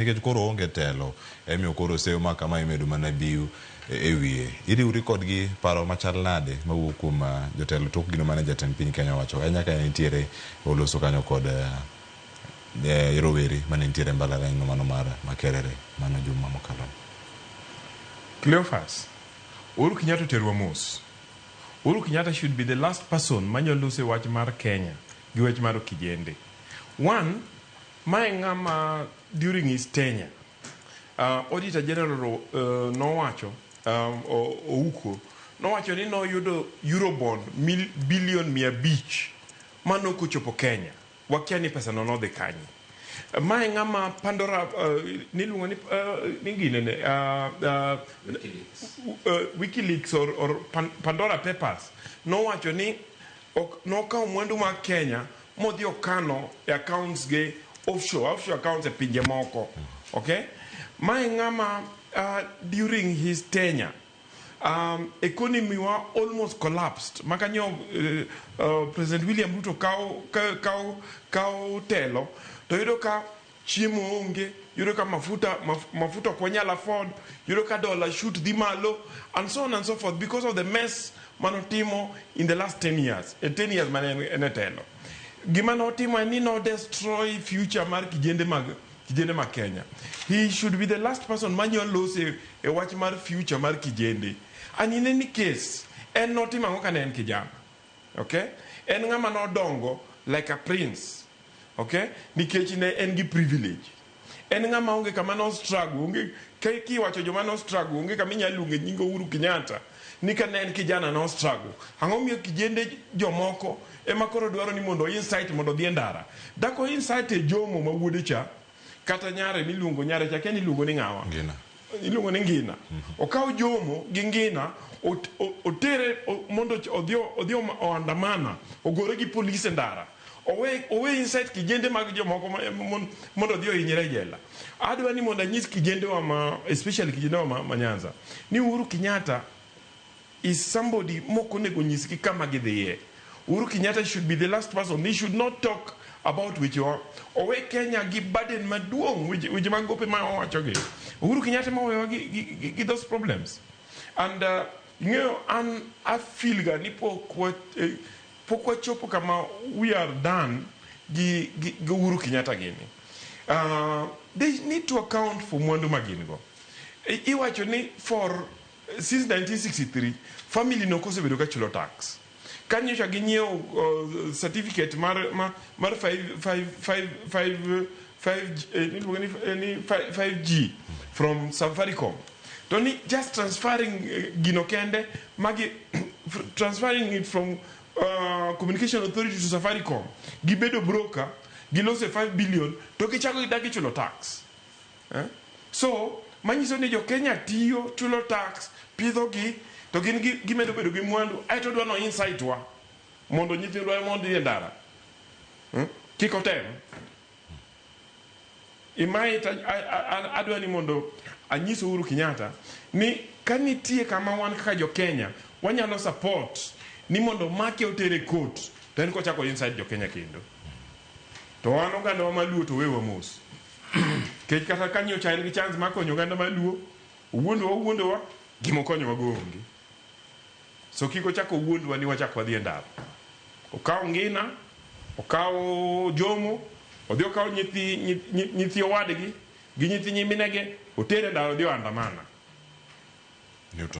nikech koro onge telo emiyo koro seyo ma kama imedo mana biu e wiye. Iriwri kodgi paro machal nade mawuok kuom jotelo tok gino mane jatend piny Kenya wacho nyaka nitiere oloso kanyo kod rowere mane nitiere mbalariany no mano mar Makerere mano juma mokalo. Cleophas, Uhuru Kenyatta terwa mos. Uhuru Kenyatta should be the last person manyalo se wach mar Kenya gi wach mar kijende. One, my ngama during his tenure, Auditor General nowacho, Ouko, nowacho ni no yudo Eurobond billion 500 mano kuchopo Kenya. Wakia ni pesa no de kanyi. My ngama Pandora niluongo ni ningine WikiLeaks or Pandora Papers nowacho ni no kawo mwandu ma Kenya modhi okano e accounts ge offshore accounts e pinje moko. Okay? My ngama during his tenure economy wa almost collapsed. Makanyo President William Ruto kao telo to yudo ka chiemo onge, yudo ka mafuta kwa nyala afford, yudo ka dollar shoot dhi malo, and so on and so forth because of the mess manotimo in the last 10 years. 10 years mane telo. Gima notimo ni no destroy future mar kijende ma Kenya. He should be the last person manual lose a watch mar future mar kijende. And in any case, en notimo ango ka en kijana. Okay? En ngama no dongo like a prince. Okay? Nikech ne en gi privilege. En ngama onge kama no struggle, onge ki wacho joma no struggle, onge kama inyalunge nyingo Uhuru Kenyatta. Nika ne en kijana no struggle. Ango miyo kijende jomoko ema koro dwaro ni mondo insight mondo dhi ndara. Dako insight e jomo ma wuode cha kata nyare miluongo nyare cha ken iluongo ni ngawa. Ngina. Iluongo ni ngina. Okaw jomo gi ngina otere mondo odhi oandamana, ogore gi police ndara. Owe insight kijende mag jomoko mondo odhi ohinyre jela. Adwa ni mondo anyis kijende wa especially kijende wa Manyanza ni Uhuru Kenyatta is somebody moko nego nyisgi kama gidhiye. Uhuru Kenyatta should be the last person. He should not talk about which you are. Owe Kenya gi burden maduong which magope ma owacho gi. Uhuru Kenyatta ma owe gi those problems. And you know, I feel ga ni pokwa chopo kama we are done gi Uhuru Kenyatta gini. They need to account for mwandu magini go. Iwacho ni since 1963 family no kose bedo ka chulo tax. Kanyo cha ginyeo certificate mar 5G from Safaricom. Don't just transferring gino kende magi transferring it from Communication Authority to Safaricom. Gibedo broker gilose 5 billion to kichako idagi chulo tax. So manyiso ni jo Kenya tiyo chulo tax pidho gi to gin gimedo bedo gi mwandu ai to dwa no insight wa mondo nyithindwa mondo dhi ndara. Kiko tem imai adwa ni mondo anyiso Uhuru Kenyatta ni kanitie kama wan kaka jo Kenya wanyalo support ni mondo make otere court to en ko chako inside jo Kenya kendo to wan oganda wa maluo to wewa mos kech kata kanyo cha en gi chance makonyo oganda maluo wuondo gimo konyo wagonge. So kiko chako wuondo ni wachako dhi ndara. Okaw ngina, okaw jomo, odhi okaw nyithi owadgi gi nyithi nyiminege otere ndara odhi andamana.